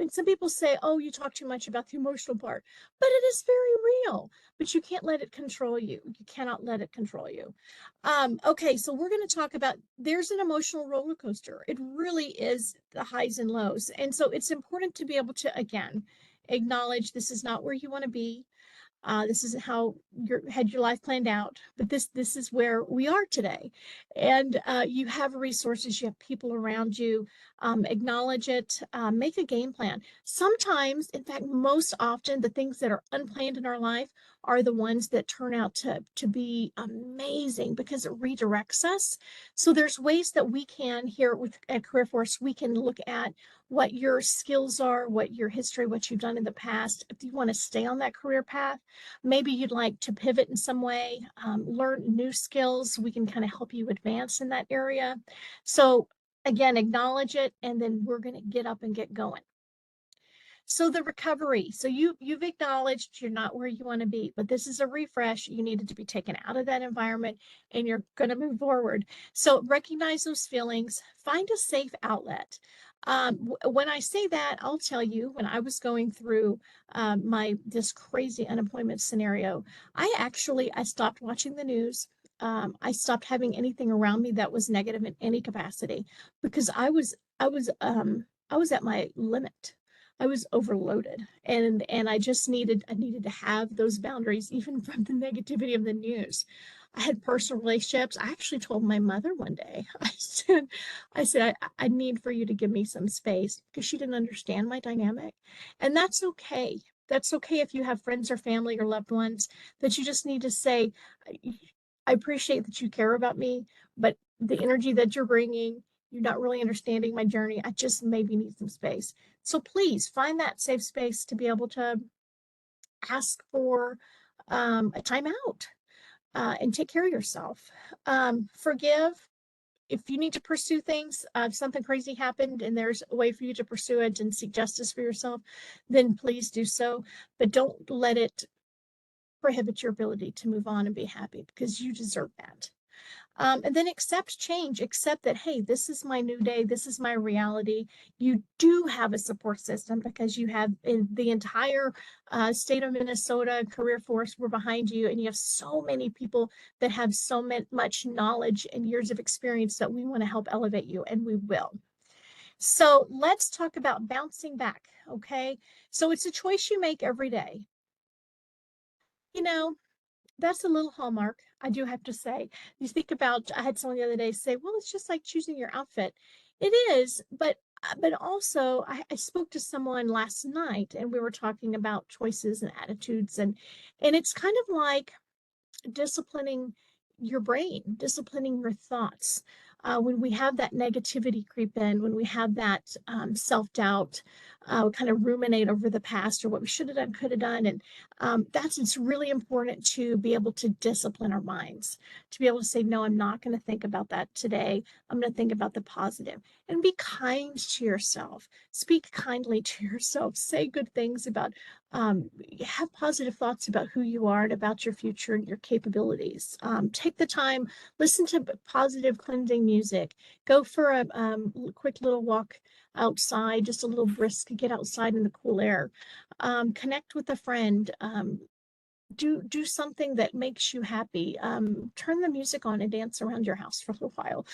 And some people say, oh, you talk too much about the emotional part, but it is very real. But you can't let it control you. You cannot let it control you. Okay, so we're going to talk about there's an emotional roller coaster. It really is the highs and lows. And so it's important to be able to, again, acknowledge this is not where you want to be. This isn't how you had your life planned out, but this is where we are today. And you have resources, you have people around you. Acknowledge it, make a game plan. Sometimes, in fact, most often, the things that are unplanned in our life are the ones that turn out to be amazing because it redirects us. So there's ways that we can here at Career Force, we can look at what your skills are, what your history, what you've done in the past. If you want to stay on that career path, maybe you'd like to pivot in some way, learn new skills. We can kind of help you advance in that area. So again, acknowledge it, and then we're going to get up and get going. So the recovery. So you've acknowledged you're not where you want to be, but this is a refresh. You needed to be taken out of that environment, and you're going to move forward. So recognize those feelings. Find a safe outlet. When I say that, I'll tell you, when I was going through this crazy unemployment scenario, I stopped watching the news. I stopped having anything around me that was negative in any capacity because I was at my limit. I was overloaded, and I needed to have those boundaries even from the negativity of the news. I had personal relationships. I actually told my mother one day, I need for you to give me some space because she didn't understand my dynamic. And that's okay. That's okay if you have friends or family or loved ones that you just need to say, I appreciate that you care about me, but the energy that you're bringing, you're not really understanding my journey. I just maybe need some space. So please find that safe space to be able to ask for a timeout and take care of yourself. Forgive. If you need to pursue things, if something crazy happened and there's a way for you to pursue it and seek justice for yourself, then please do so. But don't let it prohibit your ability to move on and be happy because you deserve that. And then accept change, accept that, hey, this is my new day, this is my reality. You do have a support system because you have in the entire state of Minnesota Career Force, we're behind you, and you have so many people that have so much knowledge and years of experience that we want to help elevate you, and we will. So let's talk about bouncing back, okay? So it's a choice you make every day. You know, that's a little hallmark, I do have to say. You think about, I had someone the other day say, well, it's just like choosing your outfit. It is, but also I spoke to someone last night and we were talking about choices and attitudes, and it's kind of like disciplining your brain, disciplining your thoughts. When we have that negativity creep in, when we have that self-doubt, kind of ruminate over the past or what we should have done, could have done. And it's really important to be able to discipline our minds, to be able to say, no, I'm not going to think about that today. I'm going to think about the positive and be kind to yourself. Speak kindly to yourself. Say good things about have positive thoughts about who you are and about your future and your capabilities. Take the time, listen to positive cleansing music, go for a quick little walk outside, just a little brisk, get outside in the cool air, connect with a friend, do something that makes you happy. Turn the music on and dance around your house for a little while.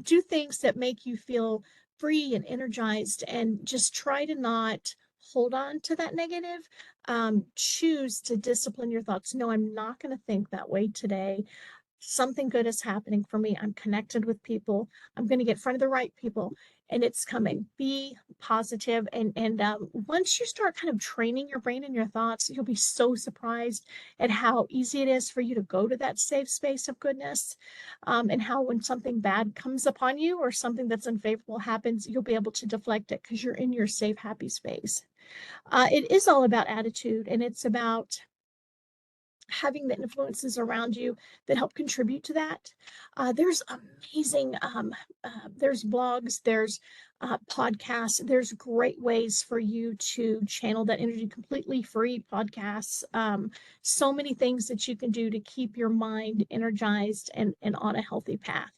Do things that make you feel free and energized, and just try to not hold on to that negative. Choose to discipline your thoughts. No, I'm not going to think that way today. Something good is happening for me. I'm connected with people. I'm going to get in front of the right people, and it's coming. Be positive, and once you start kind of training your brain and your thoughts, you'll be so surprised at how easy it is for you to go to that safe space of goodness, and how when something bad comes upon you or something that's unfavorable happens, you'll be able to deflect it because you're in your safe, happy space. It is all about attitude, and it's about having the influences around you that help contribute to that. There's amazing, there's blogs, there's podcasts, there's great ways for you to channel that energy, completely free podcasts. So many things that you can do to keep your mind energized and on a healthy path.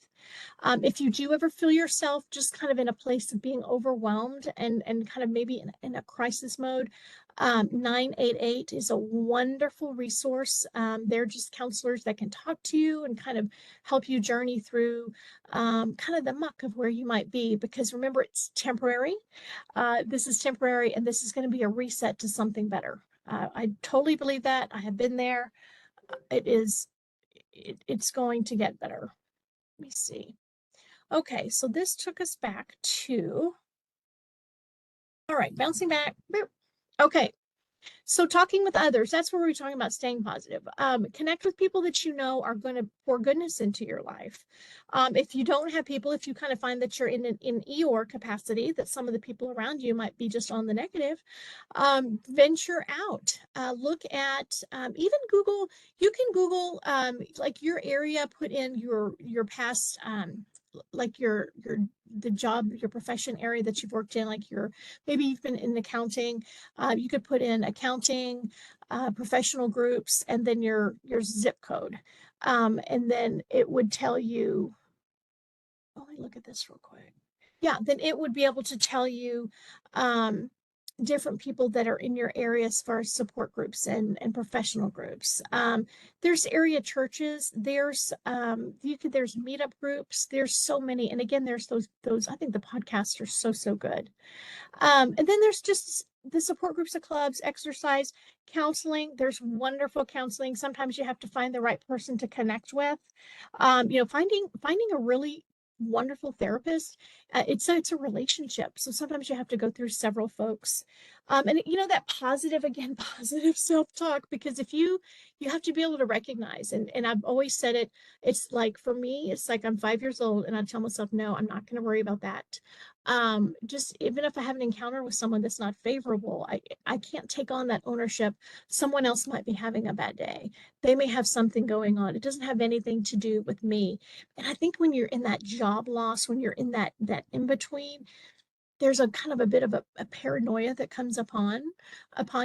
If you do ever feel yourself just kind of in a place of being overwhelmed and kind of maybe in a crisis mode, 988 is a wonderful resource. They're just counselors that can talk to you and kind of help you journey through kind of the muck of where you might be, because remember, it's temporary. This is temporary, and this is going to be a reset to something better. I totally believe that. I have been there. It's going to get better. Let me see. Okay, so this took us back to, all right, bouncing back. Okay, so talking with others, that's where we're talking about staying positive. Connect with people that you know are going to pour goodness into your life. If you don't have people, if you kind of find that you're in an Eeyore capacity, that some of the people around you might be just on the negative, venture out. Look at even Google. You can Google like your area, put in your past like your the job, your profession area that you've worked in, like maybe you've been in accounting. You could put in accounting, professional groups, and then your zip code. And then it would tell you, oh, let me look at this real quick. Yeah, then it would be able to tell you different people that are in your area as far as support groups and professional groups. There's area churches, there's there's meetup groups, there's so many. And again, there's those I think the podcasts are so good. And then there's just the support groups of clubs, exercise, counseling. There's wonderful counseling. Sometimes you have to find the right person to connect with. Finding a really wonderful therapist, it's a relationship. So sometimes you have to go through several folks. And that positive, again, positive self-talk, because if you have to be able to recognize, and I've always said it, it's like, for me, it's like I'm 5 years old and I tell myself, no, I'm not going to worry about that. Just even if I have an encounter with someone that's not favorable, I can't take on that ownership. Someone else might be having a bad day. They may have something going on. It doesn't have anything to do with me. And I think when you're in that job loss, when you're in that in between, there's a kind of a bit of a paranoia that comes upon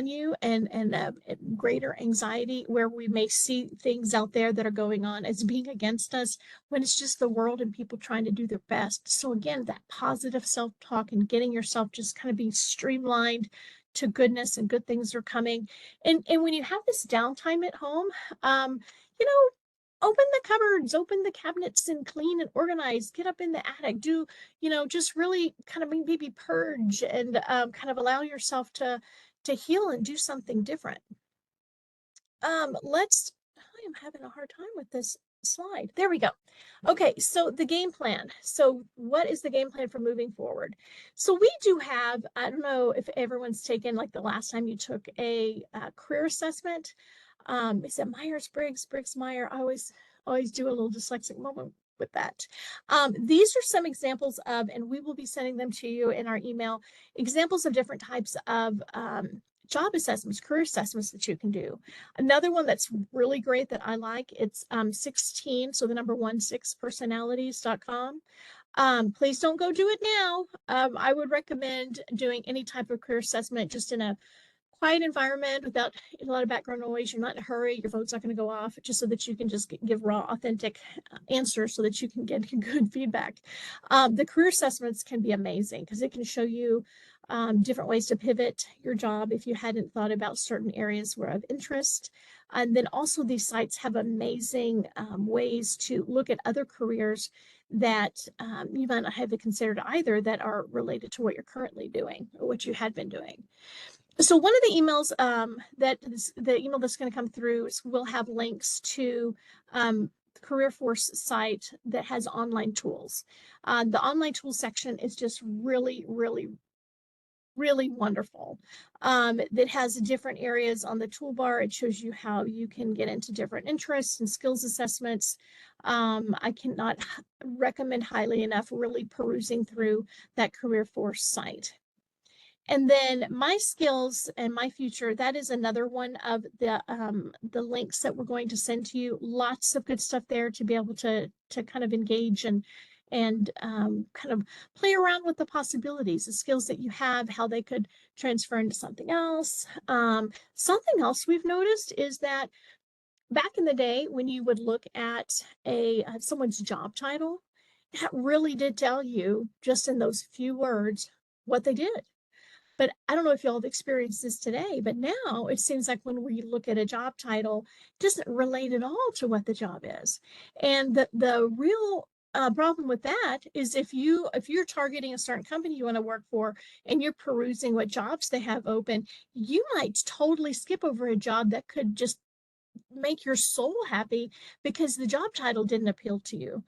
you, and a greater anxiety, where we may see things out there that are going on as being against us, when it's just the world and people trying to do their best. So again, that positive self-talk and getting yourself just kind of being streamlined to goodness, and good things are coming. And when you have this downtime at home, you know open the cupboards, open the cabinets, and clean and organize. Get up in the attic, do just really kind of maybe purge, and kind of allow yourself to heal and do something different. I am having a hard time with this slide. There we go. Okay, so the game plan. So what is the game plan for moving forward? So we do have, I don't know if everyone's taken, like the last time you took a career assessment. Is it Myers-Briggs, Briggs-Meyer? I always do a little dyslexic moment with that. These are some examples of, and we will be sending them to you in our email, examples of different types of job assessments, career assessments that you can do. Another one that's really great that I like, it's 16, so the number 16personalities.com. Please don't go do it now. I would recommend doing any type of career assessment just in a quiet environment without a lot of background noise. You're not in a hurry. Your phone's not going to go off, just so that you can just give raw, authentic answers so that you can get good feedback. The career assessments can be amazing because it can show you different ways to pivot your job if you hadn't thought about certain areas were of interest. And then also these sites have amazing ways to look at other careers that you might not have considered either, that are related to what you're currently doing or what you had been doing. So one of the emails the email that's going to come through will have links to the Career Force site that has online tools. The online tools section is just really, really, really wonderful. That has different areas on the toolbar. It shows you how you can get into different interests and skills assessments. I cannot recommend highly enough really perusing through that Career Force site. And then My Skills and My Future, that is another one of the links that we're going to send to you. Lots of good stuff there to be able to kind of engage and kind of play around with the possibilities, the skills that you have, how they could transfer into something else. Something else we've noticed is that back in the day, when you would look at someone's job title, that really did tell you, just in those few words, what they did. But I don't know if y'all have experienced this today, but now it seems like when we look at a job title, it doesn't relate at all to what the job is. And the real problem with that is if you're targeting a certain company you want to work for and you're perusing what jobs they have open, you might totally skip over a job that could just make your soul happy because the job title didn't appeal to you.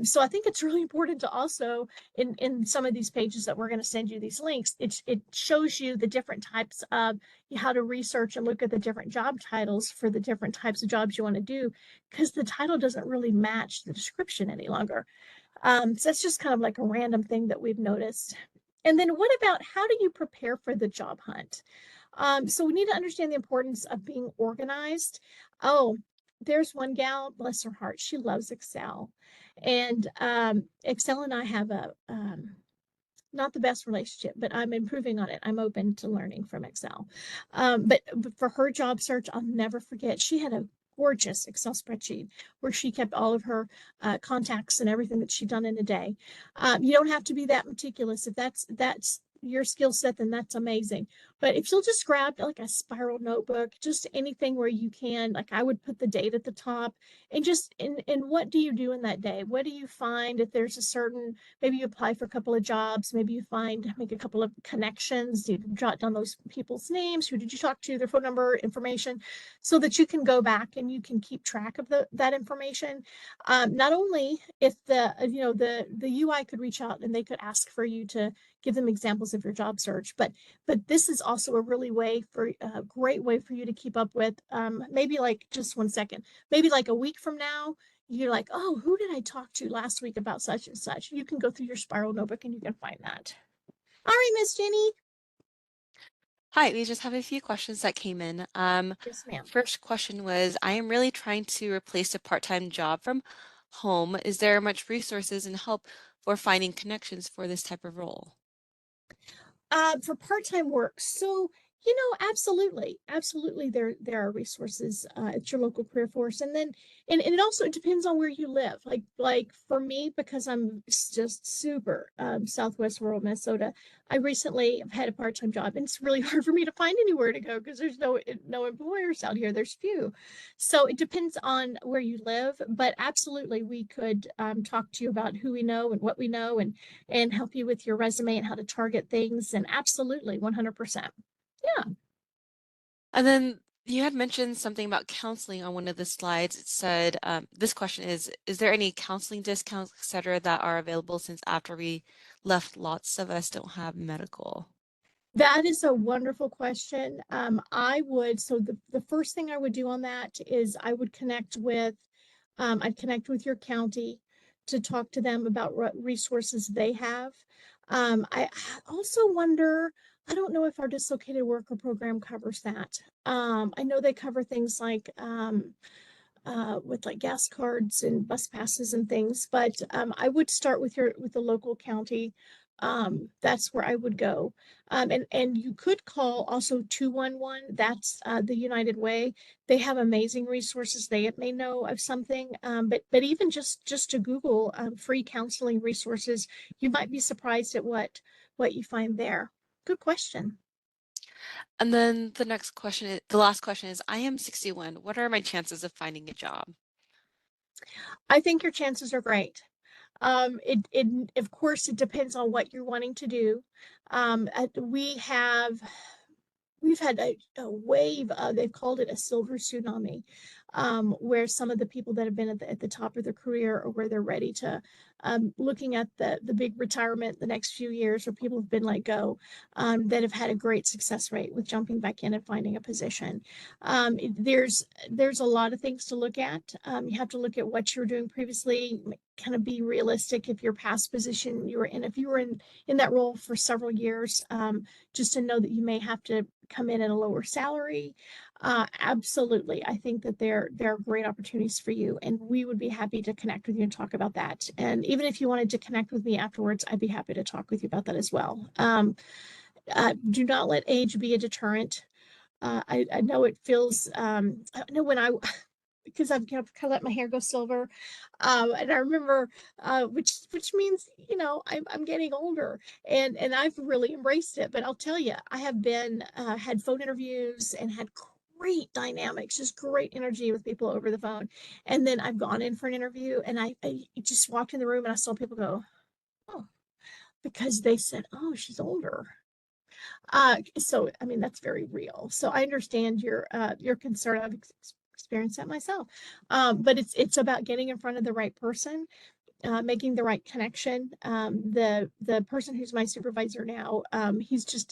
So I think it's really important to also, in some of these pages that we're going to send you these links, it shows you the different types of how to research and look at the different job titles for the different types of jobs you want to do, because the title doesn't really match the description any longer. So that's just kind of like a random thing that we've noticed. And then what about, how do you prepare for the job hunt? So we need to understand the importance of being organized. Oh, there's one gal, bless her heart, she loves Excel. And Excel and I have a not the best relationship, but I'm improving on it. I'm open to learning from Excel. But for her job search, I'll never forget, she had a gorgeous Excel spreadsheet where she kept all of her contacts and everything that she'd done in a day. You don't have to be that meticulous. If that's your skill set, then that's amazing. But if you'll just grab like a spiral notebook, just anything where you can, like I would put the date at the top, and just in what do you do in that day? What do you find if there's a certain, maybe you apply for a couple of jobs, maybe you make a couple of connections, you jot down those people's names, who did you talk to, their phone number, information, so that you can go back and you can keep track of that information. Not only if the UI could reach out and they could ask for you to give them examples of your job search, but this is also a great way for you to keep up with, maybe like, just one second, maybe like a week from now, you're like, oh, who did I talk to last week about such and such? You can go through your spiral notebook and you can find that. All right, Miss Jenny. Hi, we just have a few questions that came in. Yes, ma'am. First question was, I am really trying to replace a part-time job from home. Is there much resources and help for finding connections for this type of role? For part-time work, so absolutely, there are resources at your local career force. And then and it also depends on where you live. Like for me, because I'm just super southwest rural Minnesota, I recently have had a part-time job, and it's really hard for me to find anywhere to go because there's no employers out here. There's few. So it depends on where you live, but absolutely we could talk to you about who we know and what we know, and help you with your resume and how to target things. And absolutely, 100%. Yeah. And then you had mentioned something about counseling on one of the slides. It said, this question is there any counseling discounts, et cetera, that are available since after we left, lots of us don't have medical? That is a wonderful question. So the first thing I would do on that is I'd connect with your county to talk to them about what resources they have. I also wonder, I don't know if our dislocated worker program covers that. I know they cover things like with like gas cards and bus passes and things, but I would start with the local county. That's where I would go. And you could call also 211. That's the United Way. They have amazing resources. They may know of something, but even just to Google free counseling resources, you might be surprised at what you find there. Good question. And then the last question is, I am 61. What are my chances of finding a job? I think your chances are great. It of course it depends on what you're wanting to do. We've had a wave of, they've called it a silver tsunami, where some of the people that have been at the top of their career, or where they're ready to looking at the big retirement the next few years, or people have been let go, that have had a great success rate with jumping back in and finding a position. There's a lot of things to look at. You have to look at what you were doing previously, kind of be realistic. If your past position you were in, if you were in that role for several years, just to know that you may have to come in at a lower salary. Absolutely. I think that there are great opportunities for you, and we would be happy to connect with you and talk about that. And even if you wanted to connect with me afterwards, I'd be happy to talk with you about that as well. Do not let age be a deterrent. I know it feels, I know because I've kind of let my hair go silver. And I remember, which means, I'm getting older, and I've really embraced it. But I'll tell you, I have been, had phone interviews and had great dynamics, just great energy with people over the phone. And then I've gone in for an interview, and I just walked in the room and I saw people go, oh, because they said, oh, she's older. So I mean, that's very real. So I understand your concern. I've experienced that myself. But it's about getting in front of the right person, making the right connection. The person who's my supervisor now, he's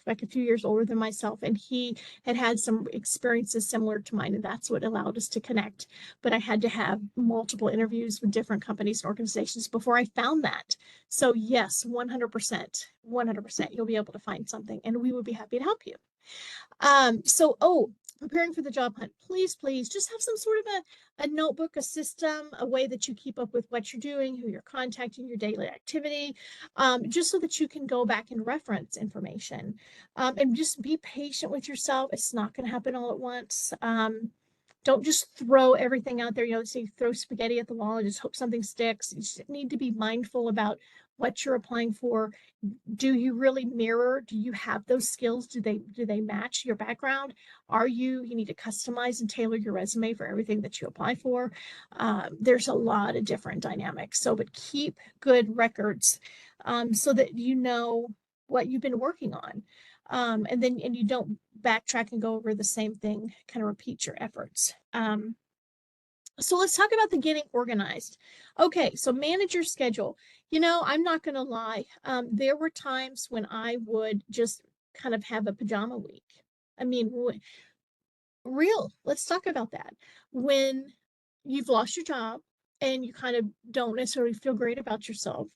like a few years older than myself, and he had some experiences similar to mine, and that's what allowed us to connect. But I had to have multiple interviews with different companies and organizations before I found that. So yes, 100%, 100%, you'll be able to find something, and we would be happy to help you. Preparing for the job hunt, please just have some sort of a notebook, a system, a way that you keep up with what you're doing, who you're contacting, your daily activity, just so that you can go back and reference information. And just be patient with yourself. It's not going to happen all at once. Don't just throw everything out there, say throw spaghetti at the wall and just hope something sticks. You just need to be mindful about what you're applying for. Do you really mirror? Do you have those skills? Do they match your background? You need to customize and tailor your resume for everything that you apply for. There's a lot of different dynamics. But keep good records, so that you know what you've been working on. And you don't backtrack and go over the same thing, kind of repeat your efforts. So let's talk about the getting organized. Okay, so manage your schedule. I'm not going to lie. There were times when I would just kind of have a pajama week. I mean, let's talk about that. When you've lost your job and you kind of don't necessarily feel great about yourself,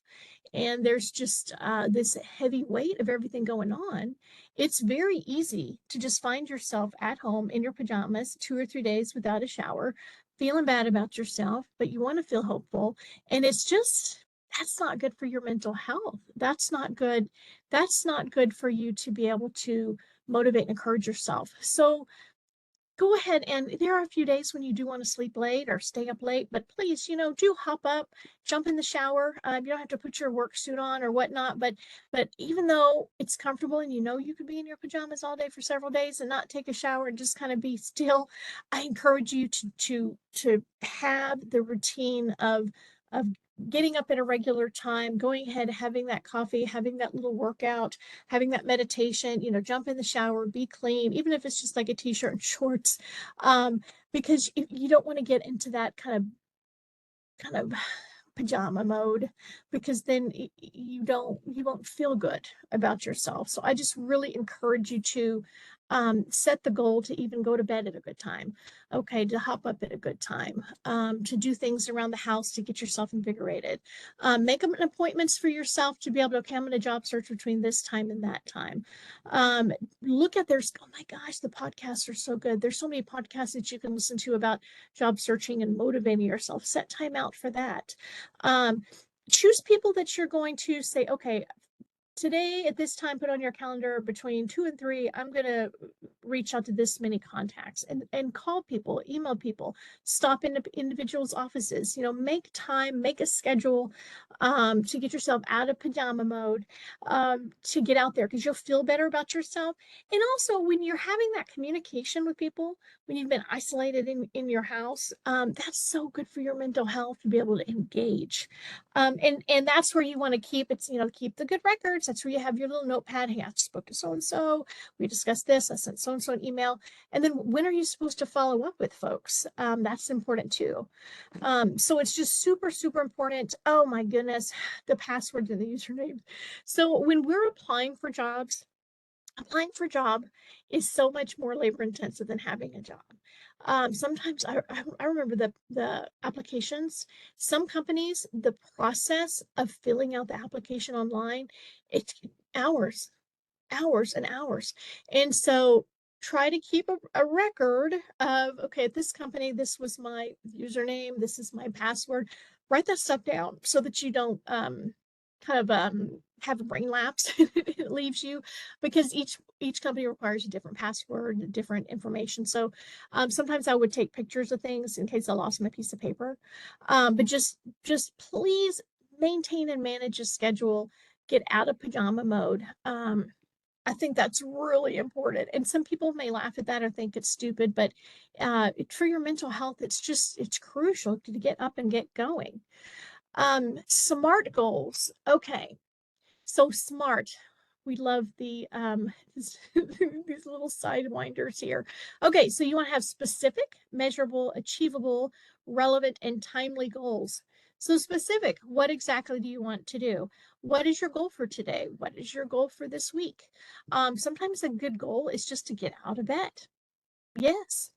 and there's just this heavy weight of everything going on, it's very easy to just find yourself at home in your pajamas 2 or 3 days without a shower, feeling bad about yourself, but you want to feel hopeful. And that's not good for your mental health. That's not good. That's not good for you to be able to motivate and encourage yourself. So go ahead, and there are a few days when you do want to sleep late or stay up late, but please, do hop up, jump in the shower. You don't have to put your work suit on or whatnot, but even though it's comfortable and you could be in your pajamas all day for several days and not take a shower and just kind of be still, I encourage you to have the routine of getting up at a regular time, going ahead, having that coffee, having that little workout, having that meditation, jump in the shower, be clean, even if it's just like a t-shirt and shorts, because you don't want to get into that kind of pajama mode, because then you won't feel good about yourself. So I just really encourage you to set the goal to even go to bed at a good time. Okay, to hop up at a good time, to do things around the house to get yourself invigorated. Make appointments for yourself to be able to, okay, I'm going to job search between this time and that time. Look at oh my gosh, the podcasts are so good. There's so many podcasts that you can listen to about job searching and motivating yourself. Set time out for that. Choose people that you're going to say, okay, today at this time, put on your calendar between 2 and 3, I'm going to reach out to this many contacts and call people, email people, stop in individuals' offices, make time, make a schedule, to get yourself out of pajama mode, to get out there, because you'll feel better about yourself. And also, when you're having that communication with people, when you've been isolated in your house, that's so good for your mental health to be able to engage. And that's where you want to keep it, keep the good records. That's where you have your little notepad. Hey, I spoke to so-and-so. We discussed this. I sent so-and-so an email. And then when are you supposed to follow up with folks? That's important too. So it's just super, super important. Oh my goodness, the passwords and the username. So when we're applying for a job is so much more labor intensive than having a job. Sometimes I remember the applications. Some companies, the process of filling out the application online, it's hours, hours and hours. And so try to keep a record of, okay, at this company, this was my username, this is my password. Write that stuff down so that you don't kind of have a brain lapse. It leaves you because each company requires a different password, different information. So sometimes I would take pictures of things in case I lost my piece of paper. But just please maintain and manage a schedule. Get out of pajama mode. I think that's really important. And some people may laugh at that or think it's stupid, but for your mental health, it's crucial to get up and get going. SMART goals. Okay. So SMART. We love the these little sidewinders here. Okay, so you want to have specific, measurable, achievable, relevant, and timely goals. So specific, what exactly do you want to do? What is your goal for today? What is your goal for this week? Sometimes a good goal is just to get out of bed. Yes.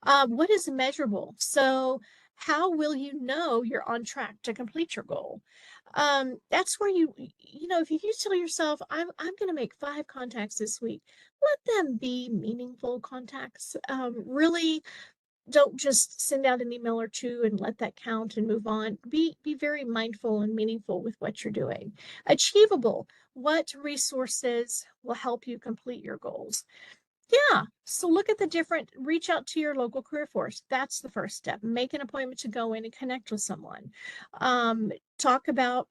What is measurable? So how will you know you're on track to complete your goal? That's where if you tell yourself, I'm going to make 5 contacts this week, let them be meaningful contacts. Really don't just send out an email or 2 and let that count and move on. Be very mindful and meaningful with what you're doing. Achievable. What resources will help you complete your goals? Yeah. So look at reach out to your local career force. That's the first step. Make an appointment to go in and connect with someone. Talk about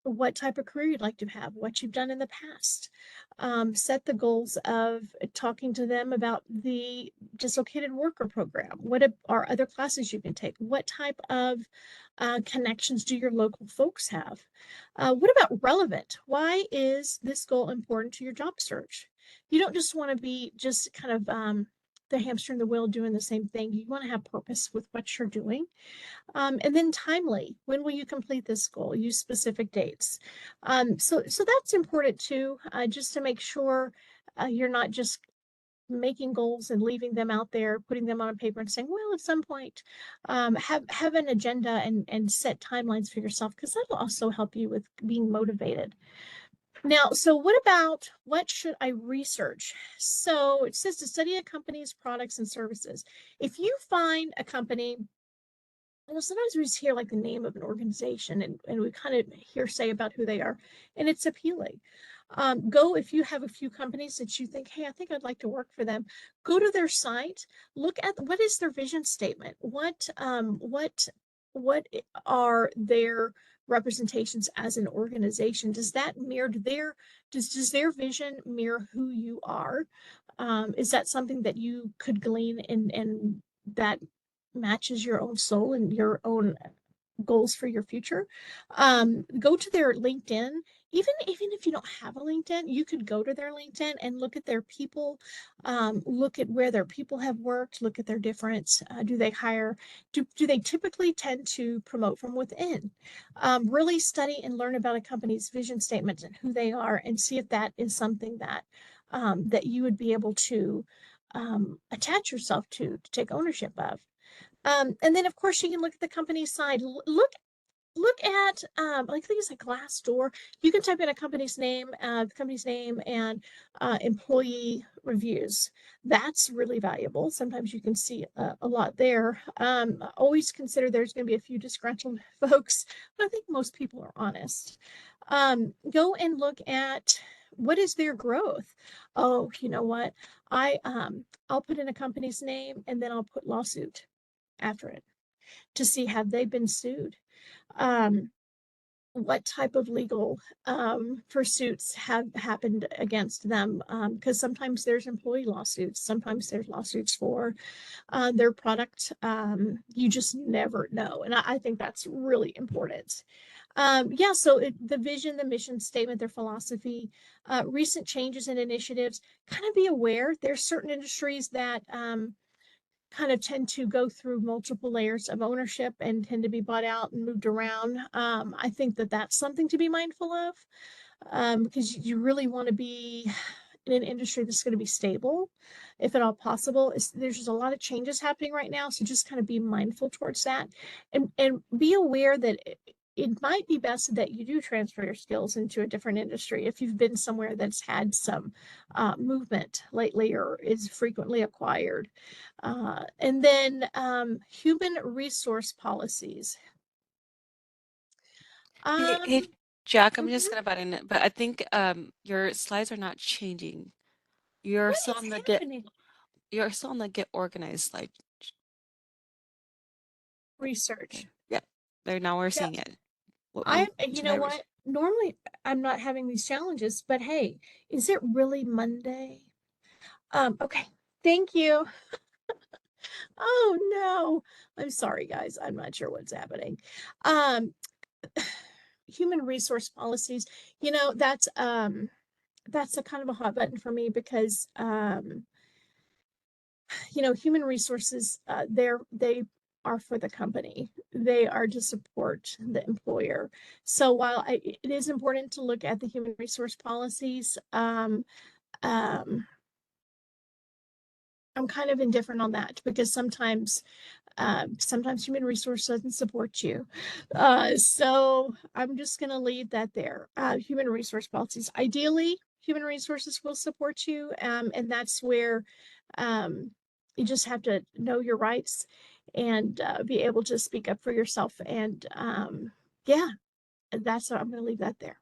what type of career you'd like to have, what you've done in the past. Set the goals of talking to them about the dislocated worker program. What are other classes you can take? What type of connections do your local folks have? What about relevant? Why is this goal important to your job search? You don't just want to be just kind of the hamster in the wheel doing the same thing. You want to have purpose with what you're doing. And then timely. When will you complete this goal? Use specific dates. So that's important too, just to make sure you're not just making goals and leaving them out there, putting them on a paper and saying, well, at some point, have an agenda and set timelines for yourself, because that'll also help you with being motivated. Now, so what should I research? So it says to study a company's products and services. If you find a company, sometimes we just hear like the name of an organization and we kind of hearsay about who they are, and it's appealing. If you have a few companies that you think, hey, I think I'd like to work for them, go to their site, look at what is their vision statement, what are their representations as an organization. Does that mirror does their vision mirror who you are? Is that something that you could glean and that matches your own soul and your own goals for your future? Go to their LinkedIn. Even if you don't have a LinkedIn, you could go to their LinkedIn and look at their people, look at where their people have worked, look at their difference. Do they hire? Do they typically tend to promote from within? Really study and learn about a company's vision statement and who they are, and see if that is something that that you would be able to attach yourself to take ownership of. And then of course you can look at the company side. Look at like things like Glassdoor. You can type in a company's name, and employee reviews. That's really valuable. Sometimes you can see a lot there. Always consider there's going to be a few disgruntled folks, but I think most people are honest. Go and look at what is their growth. Oh, you know what? I'll put in a company's name and then I'll put lawsuit after it to see have they been sued. What type of legal pursuits have happened against them, because sometimes there's employee lawsuits, sometimes there's lawsuits for their product. You just never know, and I think that's really important. Yeah, so the vision, the mission statement, their philosophy, recent changes and initiatives. Kind of be aware there's certain industries that kind of tend to go through multiple layers of ownership and tend to be bought out and moved around. I think that that's something to be mindful of, because you really want to be in an industry that's going to be stable, if at all possible. There's just a lot of changes happening right now, so just kind of be mindful towards that, and be aware that it might be best that you do transfer your skills into a different industry if you've been somewhere that's had some movement lately or is frequently acquired. And then human resource policies. Hey, Um, hey, Jack, I'm just Mhm. gonna butt in, but I think your slides are not changing. You're What still is on the happening? get organized slide. Research. Okay. Yeah. There now we're Yeah, seeing it. What one you should know I reach? what? Normally I'm not having these challenges, but hey, is it really Monday? Okay. Thank you. Oh no. I'm sorry, guys. I'm not sure what's happening. Um, human resource policies, that's a kind of a hot button for me because human resources, they are for the company. They are to support the employer. So while it is important to look at the human resource policies, um, I'm kind of indifferent on that because sometimes human resource doesn't support you. So I'm just going to leave that there. Human resource policies. Ideally, human resources will support you. And that's where um, you just have to know your rights and be able to speak up for yourself. And yeah, that's what I'm going to leave that there.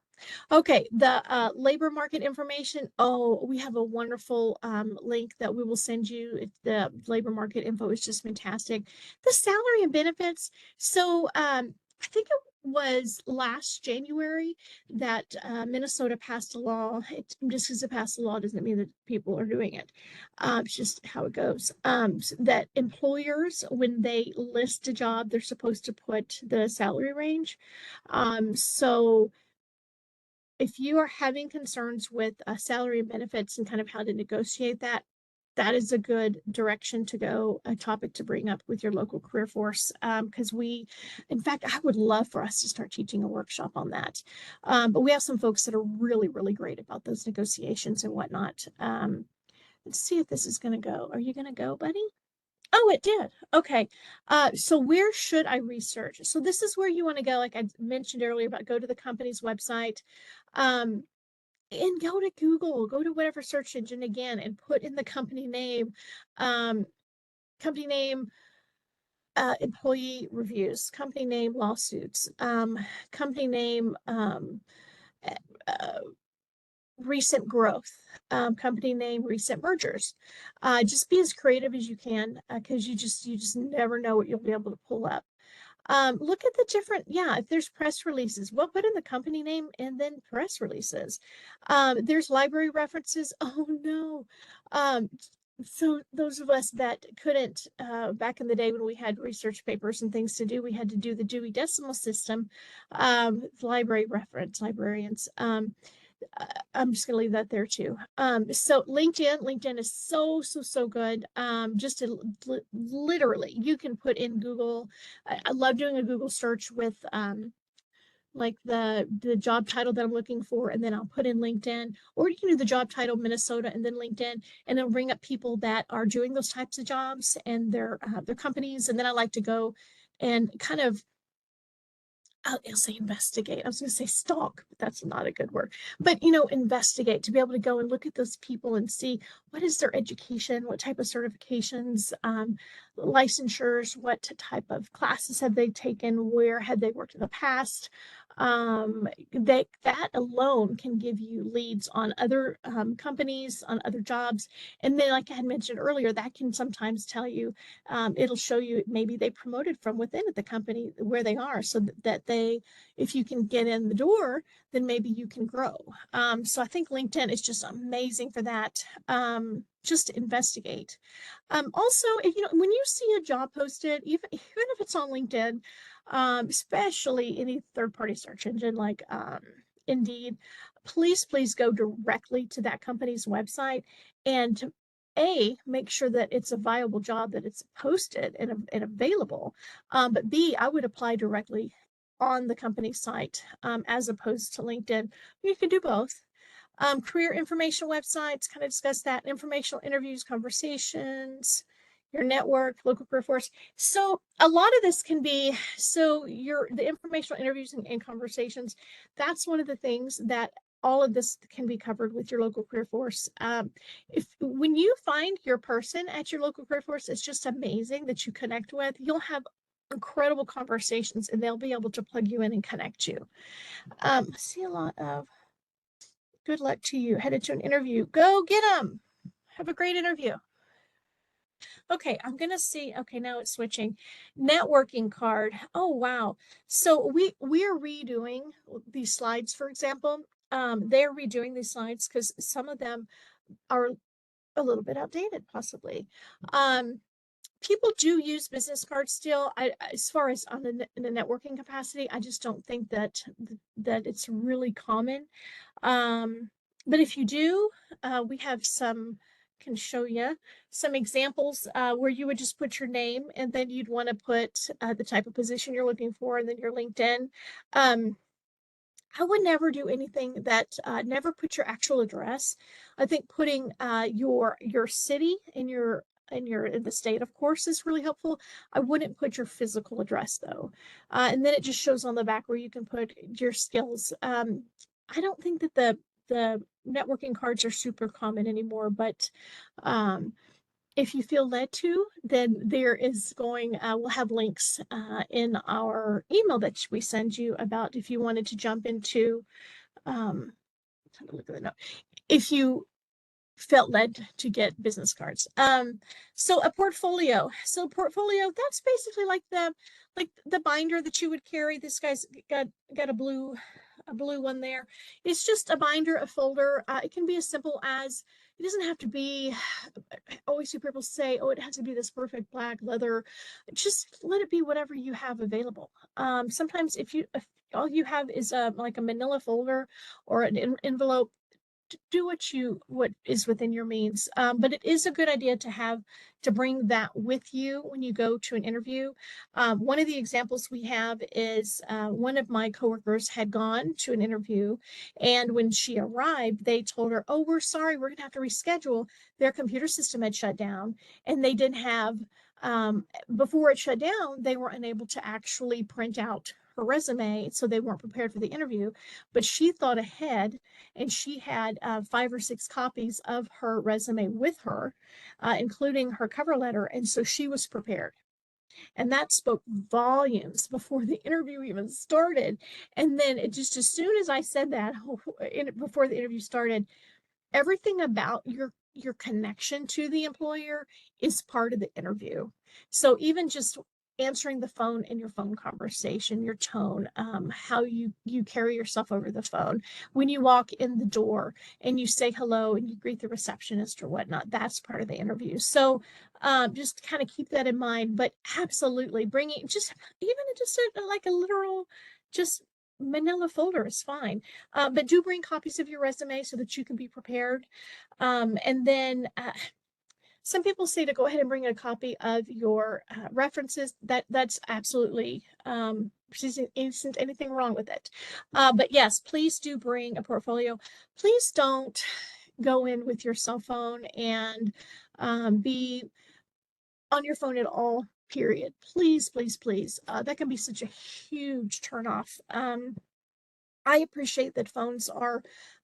Okay, the labor market information. Oh, we have a wonderful link that we will send you. The labor market info is just fantastic. The salary and benefits. So I think it was last January that Minnesota passed a law. Just because it passed a law doesn't mean that people are doing it. It's just how it goes. That employers, when they list a job, they're supposed to put the salary range. So if you are having concerns with salary and benefits and kind of how to negotiate that, that is a good direction to go, a topic to bring up with your local career force. Because in fact, I would love for us to start teaching a workshop on that. But we have some folks that are really, really great about those negotiations and whatnot. Let's see if this is going to go. Are you going to go, buddy? Oh, it did. Okay. So where should I research? So this is where you want to go. Like I mentioned earlier about go to the company's website. Um, and go to Google, go to whatever search engine again, and put in the um, company name, employee reviews, company name, lawsuits, company name, uh, recent growth, company name, recent mergers. Just be as creative as you can because you just never know what you'll be able to pull up. Look at the different, yeah, if there's press releases, well, put in the company name and then press releases. There's library references. Oh no. Um, so those of us that couldn't, back in the day when we had research papers and things to do, we had to do the Dewey Decimal System, library reference, librarians. I'm just gonna leave that there too. So LinkedIn is so good. Literally, you can put in Google. I love doing a Google search with like the job title that I'm looking for, and then I'll put in LinkedIn, or you can do the job title Minnesota and then LinkedIn, and then bring up people that are doing those types of jobs and their companies, and then I like to go and kind of I'll say investigate. I was going to say stalk, but that's not a good word. But investigate to be able to go and look at those people and see what is their education, what type of certifications, licensures, what type of classes have they taken, where had they worked in the past. That alone can give you leads on other companies, on other jobs, and then, like I had mentioned earlier, that can sometimes tell you it'll show you maybe they promoted from within the company where they are so that if you can get in the door, then maybe you can grow. So I think LinkedIn is just amazing for that. Just investigate. Also, when you see a job posted, even if it's on LinkedIn, especially any third-party search engine like Indeed, please go directly to that company's website and make sure that it's a viable job, that it's posted and available. But B, I would apply directly on the company site as opposed to LinkedIn. You can do both. Career information websites, kind of discuss that. Informational interviews, conversations, your network, local career force. So a lot of this can be, the informational interviews and conversations, that's one of the things that all of this can be covered with your local career force. If when you find your person at your local career force, it's just amazing that you connect with. You'll have incredible conversations, and they'll be able to plug you in and connect you. I see a lot of good luck to you. Headed to an interview. Go get them. Have a great interview. Okay, I'm gonna see. Okay, now it's switching. Networking card. Oh wow. So we are redoing these slides, for example. They're redoing these slides because some of them are a little bit outdated, possibly. People do use business cards still. As far as on the in the networking capacity, I just don't think that it's really common. But if you do, we have some, can show you some examples where you would just put your name, and then you'd want to put the type of position you're looking for, and then your LinkedIn. I would never do anything that never put your actual address. I think putting your city and in the state, of course, is really helpful. I wouldn't put your physical address though, and then it just shows on the back where you can put your skills. I don't think that the networking cards are super common anymore, but um, if you feel led to, then there is we'll have links in our email that we send you about if you wanted to jump into, look at the note, if you felt led to get business cards. So a portfolio. So portfolio, that's basically like the binder that you would carry. This guy's got a blue one there. It's just a binder, a folder. It can be as simple as, it doesn't have to be, I always hear people say, oh, it has to be this perfect black leather. Just let it be whatever you have available. Sometimes if all you have is like a manila folder or an envelope, do what is within your means. But it is a good idea to bring that with you when you go to an interview. One of the examples we have is one of my coworkers had gone to an interview, and when she arrived, they told her, oh, we're sorry, we're gonna have to reschedule. Their computer system had shut down, and they didn't have, before it shut down, they were unable to actually print out her resume, so they weren't prepared for the interview. But she thought ahead, and she had 5 or 6 copies of her resume with her, including her cover letter. And so she was prepared. And that spoke volumes before the interview even started. And then it just, as soon as I said that, before the interview started, everything about your connection to the employer is part of the interview. So even just answering the phone in your phone conversation, your tone, how you carry yourself over the phone, when you walk in the door and you say hello and you greet the receptionist or whatnot, that's part of the interview. So just kind of keep that in mind. But absolutely, bringing just even just like a literal, just manila folder is fine. But do bring copies of your resume so that you can be prepared. And then some people say to go ahead and bring a copy of your references. That's absolutely, isn't anything wrong with it. But yes, please do bring a portfolio. Please don't go in with your cell phone and be on your phone at all, period. Please, please, please. That can be such a huge turnoff. I appreciate that phones are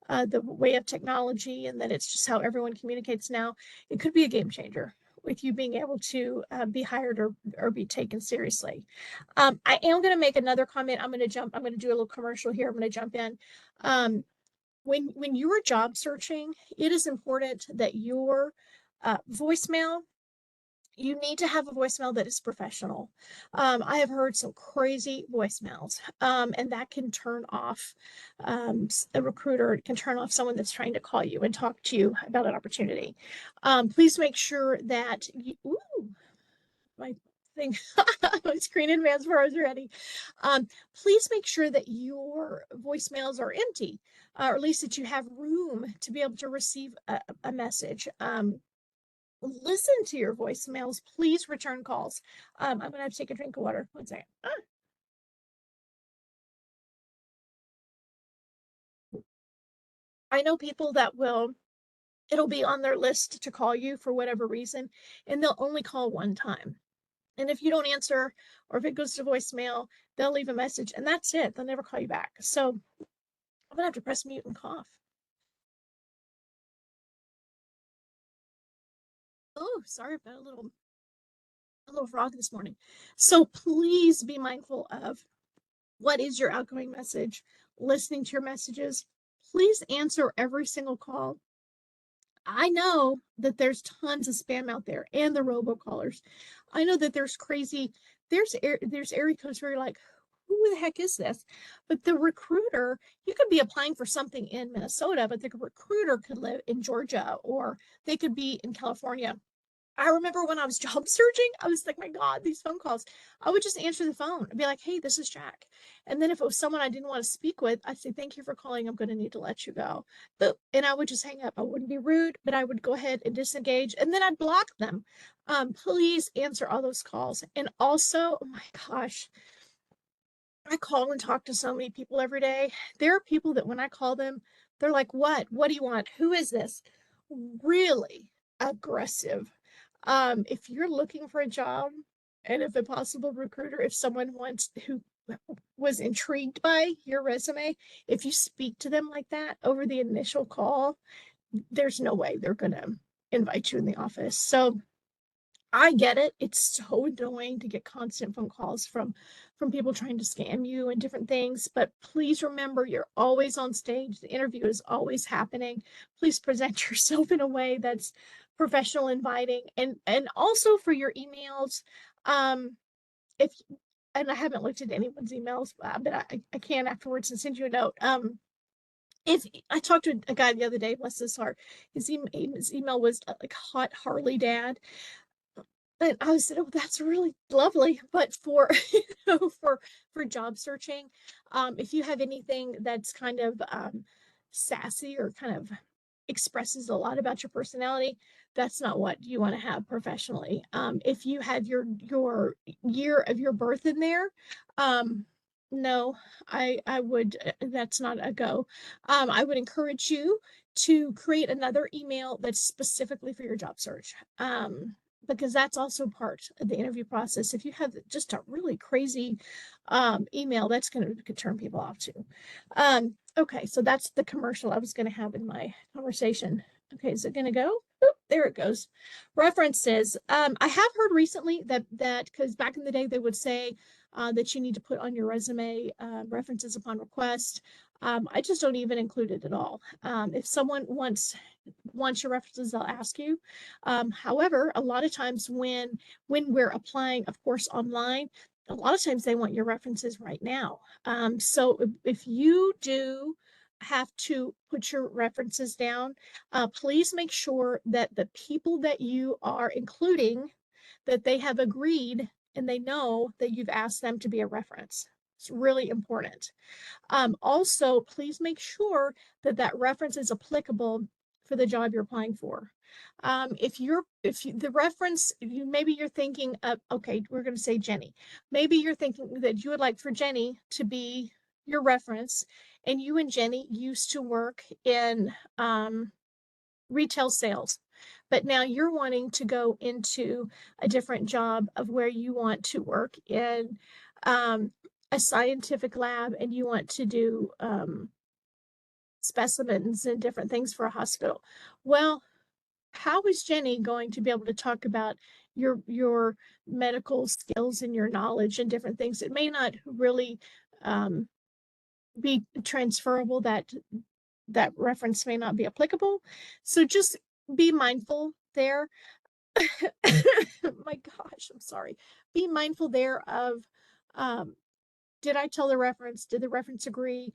the way of technology, and that it's just how everyone communicates now. It could be a game changer with you being able to be hired or be taken seriously. I am going to make another comment. I'm going to do a little commercial here. I'm going to jump in. When you are job searching, it is important that your voicemail, you need to have a voicemail that is professional. I have heard some crazy voicemails, and that can turn off a recruiter. It can turn off someone that's trying to call you and talk to you about an opportunity. Please make sure that my thing, my screen advance froze already. Please make sure that your voicemails are empty, or at least that you have room to be able to receive a message. Listen to your voicemails. Please return calls. I'm going to have to take a drink of water. 1 second. I know people that it'll be on their list to call you for whatever reason, and they'll only call one time. And if you don't answer, or if it goes to voicemail, they'll leave a message, and that's it. They'll never call you back. So I'm going to have to press mute and cough. Oh, sorry about a little a little frog this morning. So please be mindful of what is your outgoing message, listening to your messages. Please answer every single call. I know that there's tons of spam out there and the robocallers. I know that there's crazy, there's area codes where you're like, who the heck is this? But the recruiter, you could be applying for something in Minnesota, but the recruiter could live in Georgia or they could be in California. I remember when I was job searching, I was like, my God, these phone calls. I would just answer the phone and be like, hey, this is Jack. And then if it was someone I didn't want to speak with, I'd say, thank you for calling. I'm going to need to let you go. And I would just hang up. I wouldn't be rude, but I would go ahead and disengage and then I'd block them. Please answer all those calls. And also, oh my gosh, I call and talk to so many people every day. There are people that when I call them, they're like, what? What do you want? Who is this? Really aggressive. If you're looking for a job, and if a possible recruiter, if someone wants who was intrigued by your resume, if you speak to them like that over the initial call, there's no way they're gonna invite you in the office. So I get it. It's so annoying to get constant phone calls from people trying to scam you and different things, but please remember you're always on stage. The interview is always happening. Please present yourself in a way that's professional, inviting, and also for your emails. If and I haven't looked at anyone's emails, but I can afterwards and send you a note. If I talked to a guy the other day, bless his heart, his email was like hot Harley dad. And I said, "Oh, that's really lovely." But for for job searching, if you have anything that's kind of sassy or kind of expresses a lot about your personality, that's not what you want to have professionally. If you have your year of your birth in there, no, I would that's not a go. I would encourage you to create another email that's specifically for your job search. Because that's also part of the interview process. If you have just a really crazy email, that's going to turn people off too. Okay, so that's the commercial I was going to have in my conversation. Okay, is it going to go? Oop, there it goes. References. I have heard recently that because back in the day they would say that you need to put on your resume references upon request. I just don't even include it at all. If someone wants your references, they'll ask you. However, a lot of times when we're applying, of course, online, a lot of times they want your references right now. So if you do have to put your references down, please make sure that the people that you are including, that they have agreed and they know that you've asked them to be a reference. It's really important. Also, please make sure that that reference is applicable for the job you're applying for. The reference, maybe you're thinking of, okay, we're going to say Jenny. Maybe you're thinking that you would like for Jenny to be your reference, and you and Jenny used to work in retail sales, but now you're wanting to go into a different job of where you want to work in a scientific lab and you want to do specimens and different things for a hospital. Well, how is Jenny going to be able to talk about your medical skills and your knowledge and different things? It may not really be transferable, that reference may not be applicable. So just be mindful there. My gosh, I'm sorry. Be mindful there of did I tell the reference? Did the reference agree?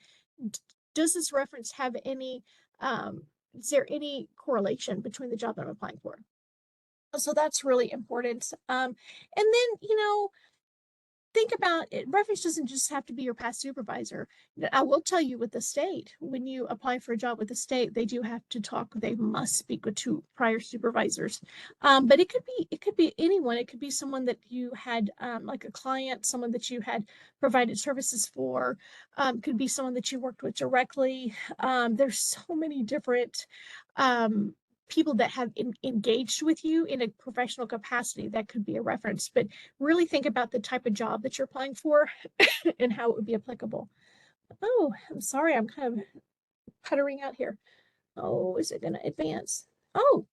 Does this reference have any is there any correlation between the job that I'm applying for? So that's really important. And then, think about it. Reference doesn't just have to be your past supervisor. I will tell you with the state, when you apply for a job with the state, they do have to talk. They must speak with two prior supervisors. But it could be anyone. It could be someone that you had, like a client, someone that you had provided services for. Could be someone that you worked with directly. There's so many different people that have engaged with you in a professional capacity that could be a reference. But really think about the type of job that you're applying for and how it would be applicable. Oh, I'm sorry, I'm kind of puttering out here. Oh, is it going to advance? Oh,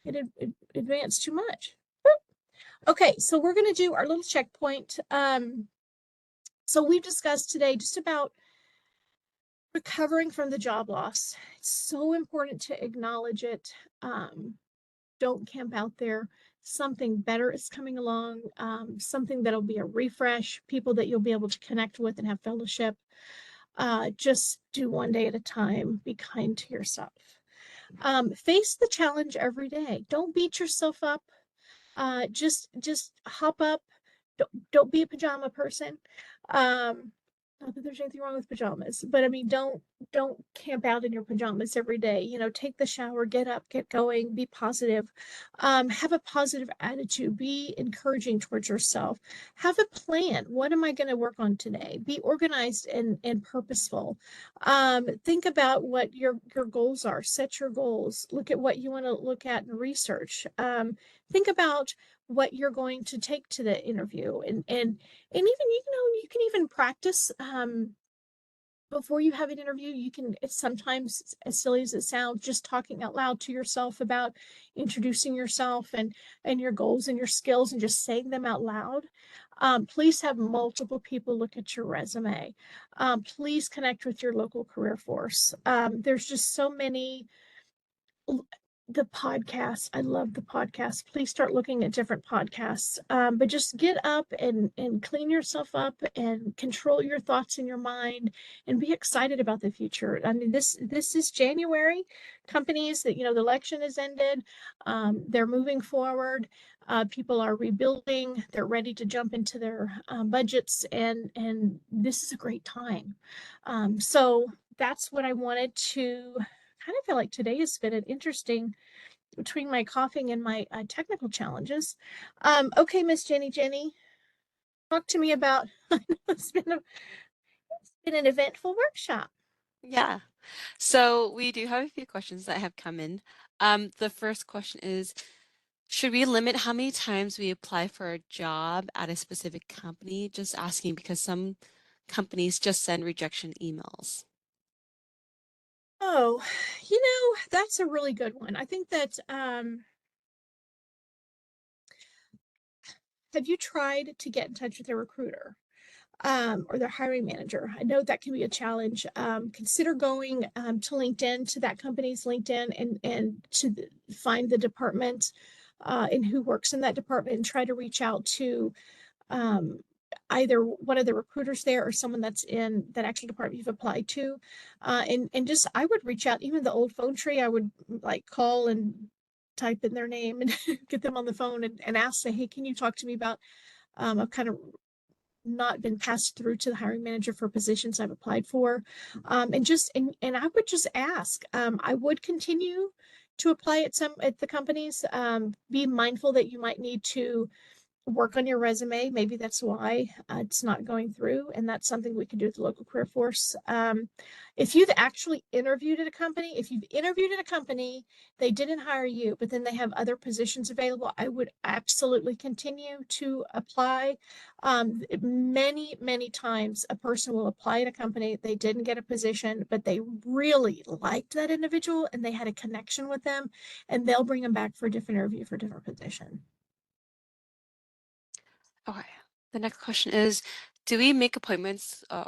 it advanced too much. Okay, so we're going to do our little checkpoint. So we've discussed today just about recovering from the job loss. It's so important to acknowledge it. Don't camp out there. Something better is coming along, something that'll be a refresh, people that you'll be able to connect with and have fellowship. Just do one day at a time. Be kind to yourself. Face the challenge every day. Don't beat yourself up. Just hop up. Don't be a pajama person. Not that there's anything wrong with pajamas, but I mean, don't camp out in your pajamas every day. You know, take the shower, get up, get going, be positive. Have a positive attitude, be encouraging towards yourself. Have a plan. What am I going to work on today? Be organized and purposeful. Think about what your goals are. Set your goals. Look at what you want to look at and research. Think about what you're going to take to the interview and even you can even practice before you have an interview. You can, it's sometimes, as silly as it sounds, just talking out loud to yourself about introducing yourself and your goals and your skills and just saying them out loud. Please have multiple people look at your resume. Please connect with your local career force. There's just so many. The podcast, I love the podcast. Please start looking at different podcasts. But just get up and clean yourself up and control your thoughts in your mind and be excited about the future. I mean, this is January. Companies that, the election has ended. They're moving forward. People are rebuilding. They're ready to jump into their budgets, and this is a great time. So that's what I wanted to kind of feel like today has been an interesting, between my coughing and my technical challenges. Okay, Miss Jenny, talk to me about. it's been an eventful workshop. Yeah. So we do have a few questions that have come in. The first question is, should we limit how many times we apply for a job at a specific company? Just asking because some companies just send rejection emails. Oh, that's a really good one. I think that have you tried to get in touch with a recruiter? Or their hiring manager. I know that can be a challenge. Consider going to LinkedIn, to that company's LinkedIn, and to find the department and who works in that department, and try to reach out to um, either one of the recruiters there or someone that's in that actual department you've applied to. And just, I would reach out, even the old phone tree. I would like call and type in their name and get them on the phone and ask, say, hey, can you talk to me about I've kind of not been passed through to the hiring manager for positions I've applied for. And I would just ask. I would continue to apply at the companies. Be mindful that you might need to work on your resume. Maybe that's why it's not going through, and that's something we can do with the local career force. If you've actually interviewed at a company, if you've interviewed at a company, they didn't hire you, but then they have other positions available, I would absolutely continue to apply. Many times a person will apply at a company, they didn't get a position, but they really liked that individual and they had a connection with them, and they'll bring them back for a different interview for a different position. Okay. The next question is, do we make appointments? Oh,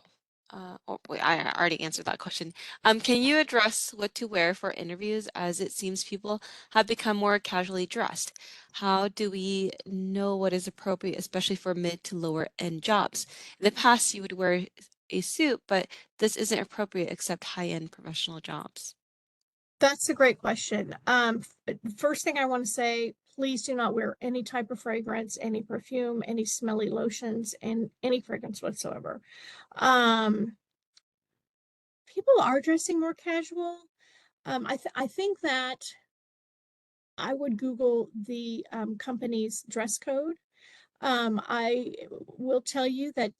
wait, I already answered that question. Can you address what to wear for interviews, as it seems people have become more casually dressed? How do we know what is appropriate, especially for mid to lower end jobs? In the past, you would wear a suit, but this isn't appropriate except high-end professional jobs. That's a great question. First thing I want to say, please do not wear any type of fragrance, any perfume, any smelly lotions, and any fragrance whatsoever. Um, People are dressing more casual. I think that I would Google the company's dress code. I will tell you that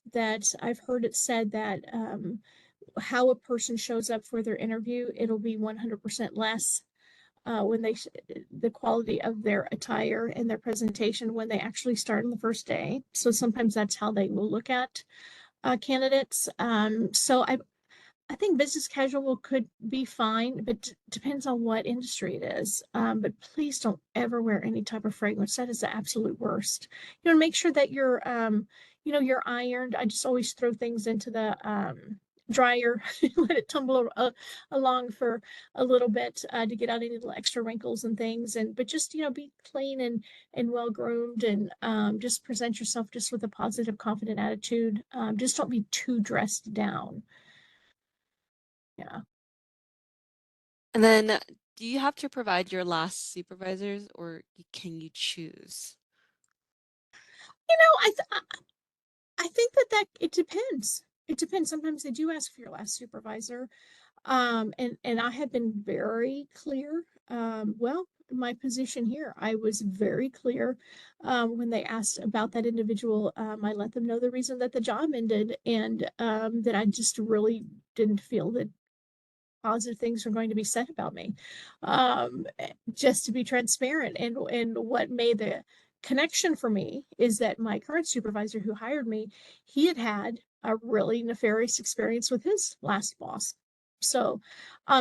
I've heard it said that how a person shows up for their interview, it'll be 100% less when the quality of their attire and their presentation when they actually start on the first day. So sometimes that's how they will look at candidates. So I think business casual could be fine, but depends on what industry it is. But please don't ever wear any type of fragrance. That is the absolute worst. Make sure that you're ironed. I just always throw things into the dryer, let it tumble along for a little bit to get out any little extra wrinkles and things. But just be clean and well groomed, and just present yourself just with a positive, confident attitude. Just don't be too dressed down. Yeah. And then do you have to provide your last supervisors or can you choose? You know, I think that it depends. It depends. Sometimes they do ask for your last supervisor. And I have been very clear. Well, my position here, I was very clear when they asked about that individual. I let them know the reason that the job ended, and that I just really didn't feel that positive things were going to be said about me. Just to be transparent. And what made the connection for me is that my current supervisor who hired me, he had had a really nefarious experience with his last boss. So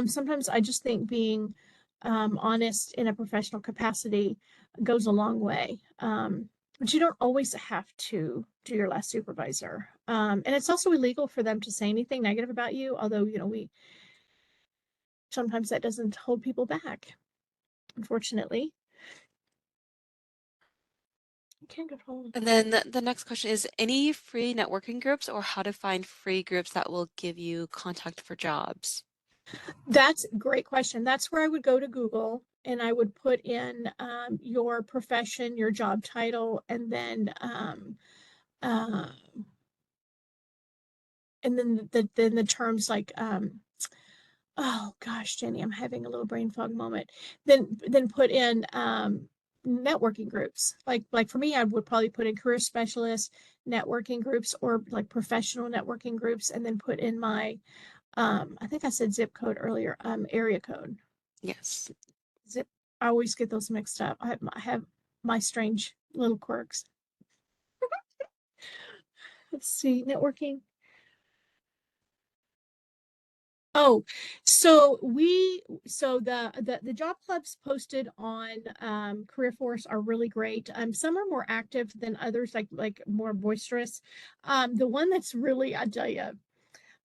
sometimes I just think being honest in a professional capacity goes a long way. But you don't always have to do your last supervisor. And it's also illegal for them to say anything negative about you, although, we sometimes that doesn't hold people back, unfortunately. You can't control. And then the next question is any free networking groups or how to find free groups that will give you contact for jobs? That's a great question. That's where I would go to Google and I would put in your profession, your job title, uh, and then the terms like oh gosh, Jenny, I'm having a little brain fog moment. Then put in networking groups. Like for me, I would probably put in career specialist networking groups or like professional networking groups, and then put in my I think I said zip code earlier, area code. Yes. Zip. I always get those mixed up. I have my strange little quirks. Let's see, networking. Oh, so the job clubs posted on Career Force are really great. Some are more active than others, like more boisterous. The one that's really, I tell you,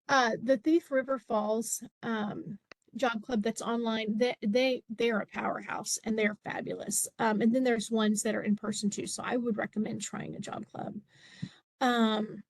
the Thief River Falls job club that's online, they're a powerhouse and they're fabulous. And then there's ones that are in person too. So I would recommend trying a job club. Um,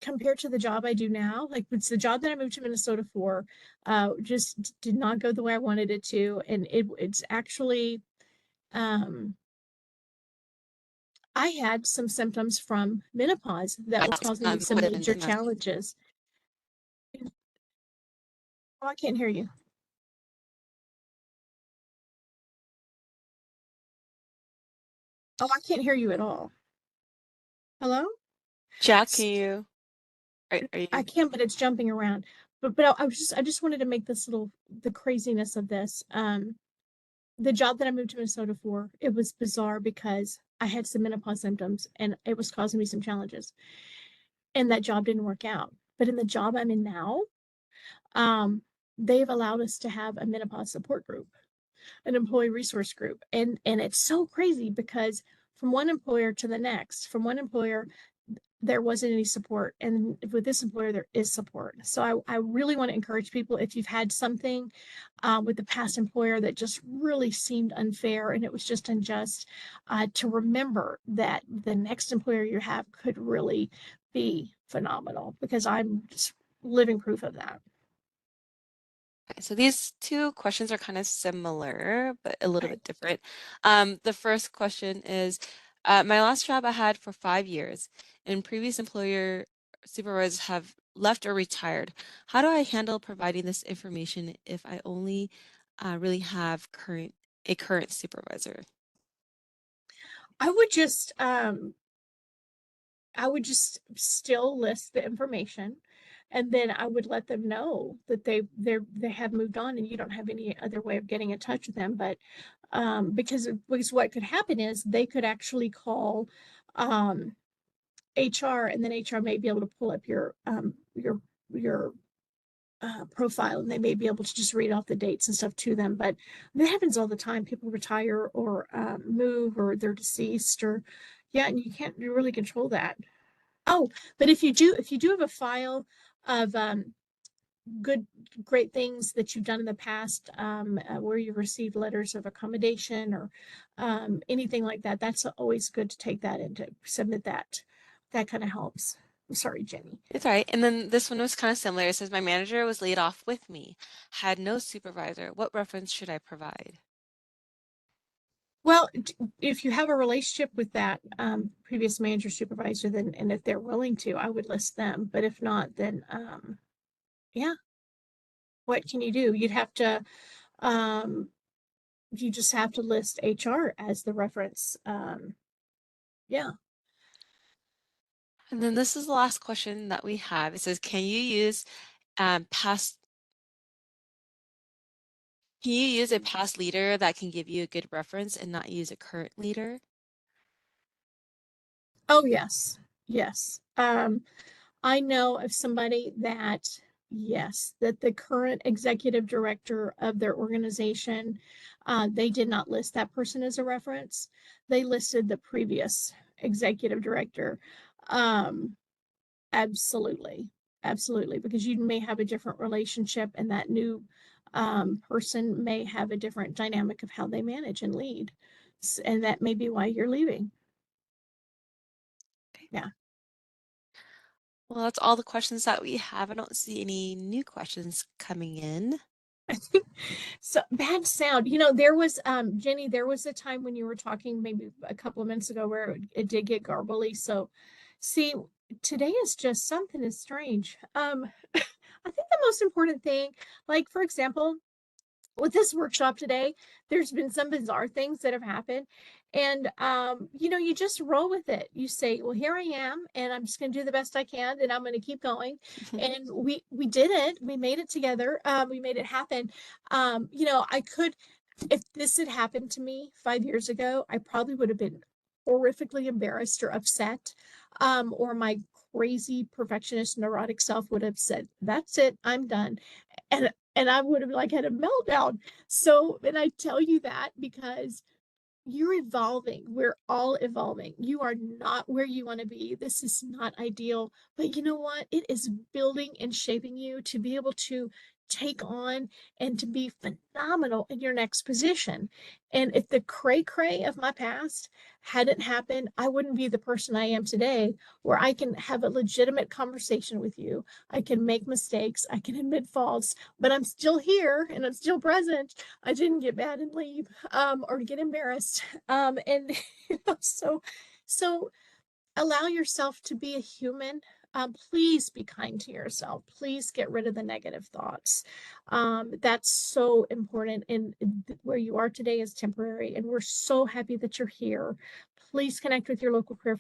Compared to the job I do now, like it's the job that I moved to Minnesota for, just did not go the way I wanted it to. And it's actually, um, I had some symptoms from menopause that was causing me some Within major 3 months. challenges. Oh, I can't hear you. Oh, I can't hear you at all. Hello? Jack, can you, are I you, can, but it's jumping around. But I just wanted to make this little the craziness of this. The job that I moved to Minnesota for, it was bizarre because I had some menopause symptoms and it was causing me some challenges. And that job didn't work out. But in the job I'm in now, um, they've allowed us to have a menopause support group, an employee resource group. And it's so crazy because from one employer to the next, from one employer there wasn't any support. And with this employer, there is support. So I really want to encourage people, if you've had something with the past employer that just really seemed unfair and it was just unjust, to remember that the next employer you have could really be phenomenal, because I'm just living proof of that. okay, so these two questions are kind of similar, but a little Okay. bit different. The first question is, my last job I had for 5 years and previous employer supervisors have left or retired. How do I handle providing this information if I only really have a current supervisor? I would just still list the information, and then I would let them know that they have moved on and you don't have any other way of getting in touch with them. But because what could happen is they could actually call HR, and then HR may be able to pull up your profile, and they may be able to just read off the dates and stuff to them. But that happens all the time. People retire or move, or they're deceased, or yeah, and you can't really control that. Oh, but if you do have a file of good, great things that you've done in the past, where you've received letters of accommodation or anything like that, that's always good to take that and to submit that. That kind of helps. I'm sorry, Jenny. It's all right. And then this one was kind of similar. It says, my manager was laid off with me, had no supervisor. What reference should I provide? Well, if you have a relationship with that previous manager supervisor, then and if they're willing to, I would list them. But if not, then yeah, what can you do? Um, you just have to list HR as the reference. Yeah. And then this is the last question that we have. It says, past can you use a past leader that can give you a good reference and not use a current leader? Oh, yes. Yes. I know of somebody that, yes, that the current executive director of their organization, they did not list that person as a reference. They listed the previous executive director. Um, absolutely. Absolutely. Because you may have a different relationship, and that new person may have a different dynamic of how they manage and lead. And that may be why you're leaving. Okay. Yeah. Well, that's all the questions that we have. I don't see any new questions coming in. So bad sound. You know, there was Jenny, there was a time when you were talking maybe a couple of minutes ago where it did get garbly. So see, today is just something is strange. I think the most important thing, like for example, with this workshop today, there's been some bizarre things that have happened. And you know, you just roll with it. You say, well, here I am, and I'm just gonna do the best I can, and I'm gonna keep going. And we did it, we made it together, we made it happen. You know, I could, if this had happened to me 5 years ago, I probably would have been horrifically embarrassed or upset. Or my crazy perfectionist neurotic self would have said, that's it, I'm done. And I would have like had a meltdown. So, and I tell you that because you're evolving. We're all evolving. You are not where you want to be. This is not ideal. But you know what? It is building and shaping you to be able to take on and to be phenomenal in your next position. And if the cray cray of my past hadn't happened, I wouldn't be the person I am today, where I can have a legitimate conversation with you. I can make mistakes. I can admit faults, but I'm still here and I'm still present. I didn't get mad and leave, or get embarrassed. And you know, so allow yourself to be a human. Please be kind to yourself. Please get rid of the negative thoughts. That's so important. And where you are today is temporary. And we're so happy that you're here. Please connect with your local career